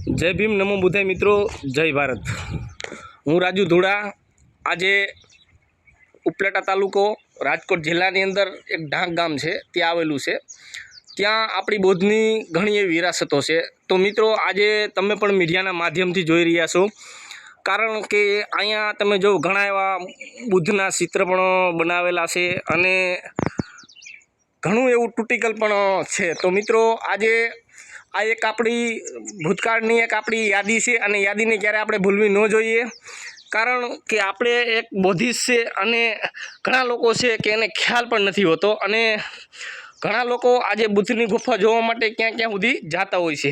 जय भीम नमो बुधाय मित्रों, जय भारत। हूँ राजू धूड़ा। आज उपलेटा तालुको राजकोट जिल्लानी अंदर एक ढांक गाम है, त्या आवेलू है। त्या आपणी बौद्धनी घणी एवी विरासतो है। तो मित्रों, आज तमे पण मीडियाना माध्यमथी जोई रह्या छो, कारण के अहींया तमे जो घणा एवा बुद्धना चित्र पण बनावेला छे अने घणुं एवुं टूटिकल पण छे। तो मित्रों, आज आ एक आपणी भूतकाळनी एक आपणी यादी छे अने यादीने क्यारे आपणे भूलवी न जोईए, कारण के आपणे एक बोधिस्ट छे अने घणा लोको छे के एने ख्याल पण नथी होतो अने घणा लोको आजे बुद्धनी गुफा जोवा माटे क्यां क्यां सुधी जाता होय छे।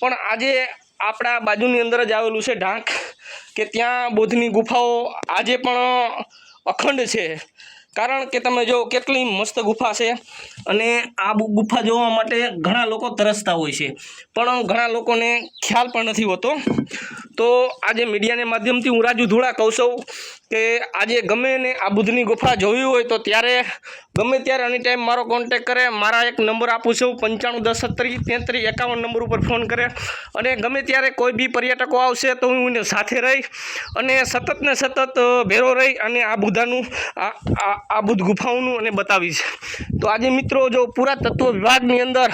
पण आजे आपणा बाजुनी अंदर ज आवेलुं छे ढांक, के त्यां बुद्धनी गुफाओ आजे पण अखंड छे। कारण के तमे जो केटली मस्त गुफा है अने आ गुफा जोवा माटे घणा लोको तरसता होय छे, पण घणा लोकोने ख्याल पण नथी होतो। तो आज मीडियाने माध्यमथी हूँ राजू धूड़ा कहूँ छूं के आज गमे ने आ बुद्धनी गुफा जोई होय तो त्यारे गमे त्यारे एनी टाइम मारो कॉन्टेक्ट करे। मारा एक नंबर आपू छूं 9510703351 नंबर पर फोन करे अने गमे त्यारे कोई भी पर्यटको आवशे तो हूँ एने साथे रही अने सतत ने सतत भेरो रही अने आ बुद्धानुं आ बुद्ध गुफाओनुं अने बतावीश। तो आज मित्रों, जो पुरातत्व विभागनी अंदर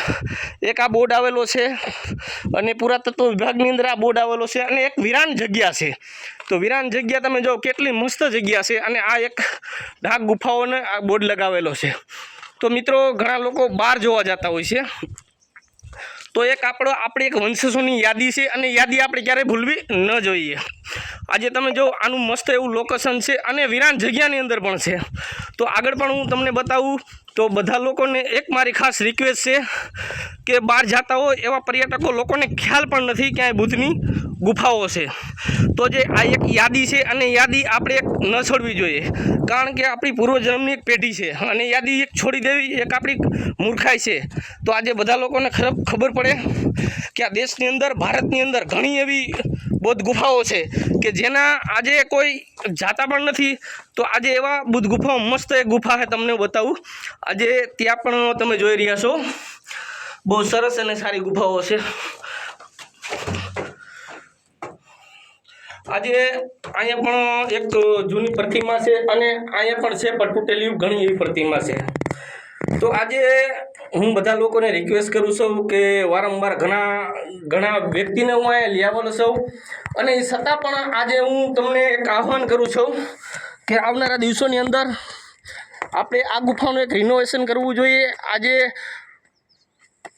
एक आ बोर्ड आवेलो छे अने पुरातत्व विभागनी अंदर आ बोर्ड आवेलो छे अने एक वीरान जग्या छे। तो वीरान जग्या तमे जो केटली मस्त जग्या छे अने आ एक ढाक गुफाओने आ बोर्ड लगावेलो छे। तो मित्रों, घणा लोको बार जोवा जाता होय छे। तो एक आपणी एक वंशजोनी यादी छे अने यादी आपणे क्यारे भूलवी न जोईए। आज तमे जो आनुं मस्त एवुं लोकेशन छे अने वीरान जग्यानी अंदर पण छे। तो आगळ पण हूँ तमने बतावुं तो बधा लोकोने एक मारी खास रिक्वेस्ट है कि बहार जाता हो एवा पर्यटको लोकोने ख्याल पण नथी कि आ बुद्धनी गुफाओ छे। तो जे आ एक यादी है अने यादी आपणे एक न छोड़वी जोईए, कारण के आपणी पूर्वजन्मनी एक पेढ़ी है अने यादी एक छोड़ी देवी एक आपणी मूर्खाई है। तो आज बधा लोकोने खबर पड़े कि आ देशनी अंदर भारतनी अंदर घणी एवी बौद्ध गुफाओ है कि जेना आजे कोई जाता पण नथी। तो आज एवा बुद्ध गुफाओ मस्त एक गुफा है, तमने बताऊँ। आज त्यां पण तमे जोई रह्या छो, बहुत सरस अने सारी गुफाओ छे। आज अहींया पण एक जूनी प्रतिमा है अने अहींया पण छे पण तूटेली घणी एवी प्रतिमा है। तो आज हूँ बधा लोकोने रिक्वेस्ट करूँ छूं कि वारंवार घणा व्यक्तिने हूँ अहींया लई आवेलो छुं अने छतां पण आज हूँ तमने एक आह्वान करूँ छुं कि आवनारा दिवसोनी अंदर आपणे आ गुफानुं एक रिनोवेशन करवुं जोईए। आज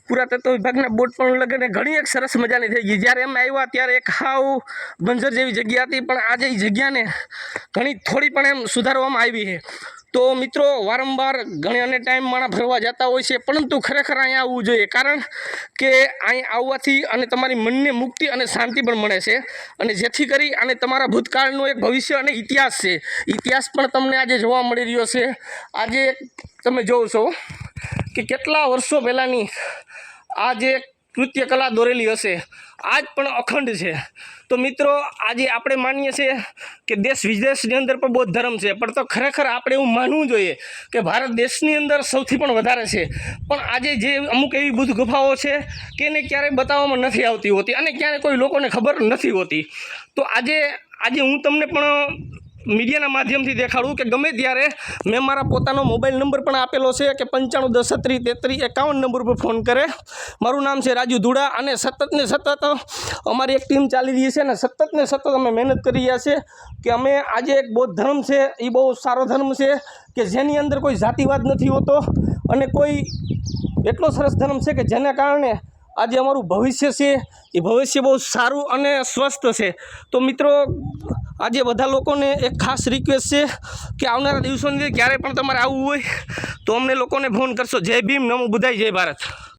पुरातत्व विभागना बोर्ड पण लगे घणी एक सरस मजानी थई गई। ज्यारे अमे आव्या त्यारे एक हाव बंजर जेवी जग्या हती, पण आज ए जग्याने घणी थोड़ी पण एम सुधारवामां आवी है। तो मित्रों, वारंवार घणी अने टाइम माणा फरवा जाता होय छे, परंतु खरेखर अहींया आववुं जोईए, कारण के अहीं आववाथी अने तमारी मनने मुक्ति अने शांति पण मळे छे अने जेथी करी अने तमारा भूतकाळनो एक भविष्य अने इतिहास छे। इतिहास पण तमने आज जोवा मळी रह्यो छे। आज तमे जोवो छो कि केटला वर्षो पहेलानी आ जे कृत्य कला दौरेली हशे आज पण अखंड है। तो मित्रों, आज आपणे मानीए छे कि देश विदेशनी अंदर पण बौद्ध धर्म है, पण तो खरेखर आपणे एवुं मानवुं जोईए कि भारत देशनी अंदर सौथी पण वधारे छे। पण आज जे अमुक एवी बुद्ध गुफाओ छे कि एने क्यारे बताववामां नथी आवती होती अने क्यारे कोई लोकोने खबर नथी होती। तो आज हूँ तमने पण मीडियाना माध्यमथी देखाडું कि गमे त्यारे मैं मारा पोतानो मोबाइल नंबर पण आपेलो छे कि 9510703351 नंबर पर फोन करे। मारुं नाम छे राजू धूड़ा अने सतत ने सतत अमारी एक टीम चाली रही है ने सतत ने सतत अमे मेहनत करी रह्या छे कि अमे आज एक बौद्ध धर्म है ए बहुत सारो धर्म है कि जेनी अंदर कोई जातिवाद नहीं होतो अने कोई एटलो सरस धर्म है कि जेना कारणे आज अमारू भविष्य है ये भविष्य बहुत सारू अने स्वस्थ है। तो मित्रों, आज बधा लोकोने एक खास रिक्वेस्ट है कि आवनारा दिवसोनी क्यारे पण तमारे आववुं होय तो अमने लोकोने फोन करशो। जय भीम नमो बुधाय, जय भारत।